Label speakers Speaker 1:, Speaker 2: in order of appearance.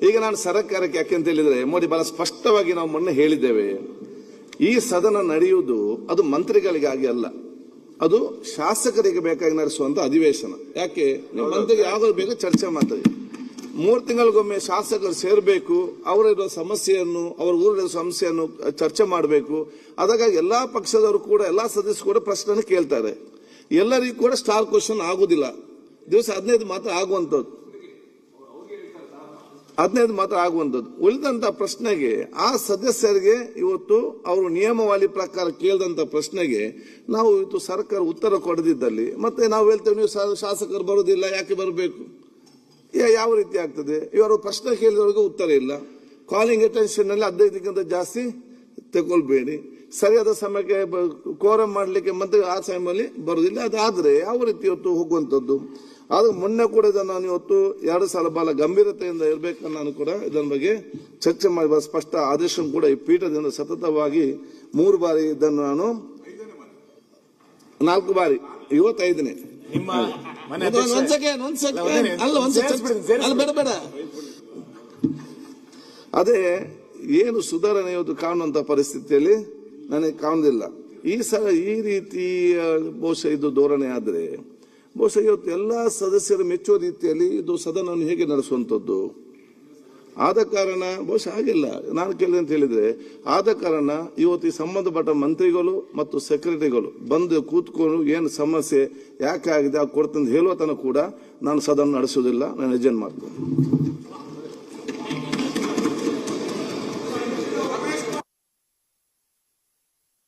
Speaker 1: ಈಗ ನಾನು ಸರ್ಕಾರಕ್ಕೆ ಯಾಕೆಂತ ಹೇಳಿದ್ರೆ ಮೋದಿ ಬಹಳ ಸ್ಪಷ್ಟವಾಗಿ ನಾವು ಮೊನ್ನೆ ಹೇಳಿದ್ದೇವೆ, ಈ ಸದನ ನಡೆಯುವುದು ಅದು ಮಂತ್ರಿಗಳಿಗಾಗಿ ಅಲ್ಲ, ಅದು ಶಾಸಕರಿಗೆ ಬೇಕಾಗಿ ನಡೆಸುವಂತ ಅಧಿವೇಶನ. ಯಾಕೆ ನೀವು ಮಂತ್ರಿಗೆ ಯಾವಾಗ ಬೇಕು ಚರ್ಚೆ ಮಾಡ್ತೀವಿ. 3 ತಿಂಗಳಿಗೊಮ್ಮೆ ಶಾಸಕರು ಸೇರಬೇಕು, ಅವರಿರೋ ಸಮಸ್ಯೆಯನ್ನು, ಅವರ ಊರಿನ ಸಮಸ್ಯೆಯನ್ನು ಚರ್ಚೆ ಮಾಡಬೇಕು. ಅದಕ್ಕಾಗಿ ಎಲ್ಲಾ ಪಕ್ಷದವರು ಕೂಡ, ಎಲ್ಲಾ ಸದಸ್ಯರು ಕೂಡ ಪ್ರಶ್ನೆ ಕೇಳ್ತಾರೆ. ಎಲ್ಲರಿಗೂ ಕೂಡ ಸ್ಟಾರ್ ಕ್ವಶನ್ ಆಗುದಿಲ್ಲ. ದಿವಸ 15 ಮಾತ್ರ ಆಗುವಂತದ್ದು, 15 ಮಾತ್ರ ಆಗುವಂತದ್ದು. ಉಳಿದಂತ ಪ್ರಶ್ನೆಗೆ ಆ ಸದಸ್ಯರಿಗೆ ಇವತ್ತು ಅವರು ನಿಯಮಾವಳಿ ಪ್ರಕಾರ ಕೇಳಿದಂತ ಪ್ರಶ್ನೆಗೆ ನಾವು ಇವತ್ತು ಸರ್ಕಾರ ಉತ್ತರ ಕೊಡದಿದ್ದಲ್ಲಿ ಮತ್ತೆ ನಾವು ಹೇಳ್ತೇವೆ ನೀವು ಶಾಸಕರು ಬರುವುದಿಲ್ಲ, ಯಾಕೆ ಬರಬೇಕು, ಯಾವ ರೀತಿ ಆಗ್ತದೆ? ಇವರು ಪ್ರಶ್ನೆ ಕೇಳಿದವರೆಗೂ ಉತ್ತರ ಇಲ್ಲ. ಕಾಲಿಂಗ್ ಅಟೆನ್ಷನ್ ನಲ್ಲಿ 15ಕ್ಕಿಂತ ಜಾಸ್ತಿ ತಗೊಳ್ಬೇಡಿ. ಸರಿಯಾದ ಸಮಯಕ್ಕೆ ಕೋರಂ ಮಾಡಲಿಕ್ಕೆ ಮತ್ತೆ ಆ ಸಮಯದಲ್ಲಿ ಬರುವುದಿಲ್ಲ. ಅದಾದ್ರೆ ಯಾವ ರೀತಿ ಇವತ್ತು ಹೋಗುವಂತದ್ದು? ಆದ್ರೆ ಮೊನ್ನೆ ಕೂಡ ಇದನ್ನು ನಾನು ಇವತ್ತು 2 ಸಲ ಬಹಳ ಗಂಭೀರತೆಯಿಂದ ಇರಬೇಕನ್ನು ನಾನು ಕೂಡ ಇದರ ಬಗ್ಗೆ ಚರ್ಚೆ ಮಾಡಿ ಸ್ಪಷ್ಟ ಆದೇಶ ಕೂಡ ಈ ಪೀಠದಿಂದ ಸತತವಾಗಿ 3 ಬಾರಿ ಇದನ್ನು ನಾನು 4 ಬಾರಿ, ಇವತ್ತು 5ನೇ ಬೇಡ ಅದೇ ಏನು ಸುಧಾರಣೆ ಇವತ್ತು ಕಾಣುವಂತ ಪರಿಸ್ಥಿತಿಯಲ್ಲಿ ನನಗೆ ಕಾಣುದಿಲ್ಲ. ಈ ರೀತಿ ಬಹುಶಃ ಇದು ಧೋರಣೆ ಆದ್ರೆ ಬಹುಶಃ ಇವತ್ತು ಎಲ್ಲಾ ಸದಸ್ಯರು ಮೆಚ್ಚುವ ರೀತಿಯಲ್ಲಿ ಇದು ಸದನವನ್ನು ಹೇಗೆ ನಡೆಸುವಂತದ್ದು? ಆದ ಕಾರಣ ಬಹುಶಃ ಆಗಿಲ್ಲ. ನಾನು ಕೇಳಿದೆ ಅಂತ ಹೇಳಿದ್ರೆ, ಆದ ಕಾರಣ ಇವತ್ತು ಈ ಸಂಬಂಧಪಟ್ಟ ಮಂತ್ರಿಗಳು ಮತ್ತು ಸೆಕ್ರೆಟರಿಗಳು ಬಂದು ಕೂತ್ಕೊಂಡು ಏನು ಸಮಸ್ಯೆ ಯಾಕೆ ಆಗಿದೆ ಆ ಕೊಡ್ತಂದು ಹೇಳುವ ತನಕ ಕೂಡ ನಾನು ಸದನ ನಡೆಸುವುದಿಲ್ಲ, ನಾನು ಎಜೆಂಟ್ ಮಾಡ್ತೇನೆ.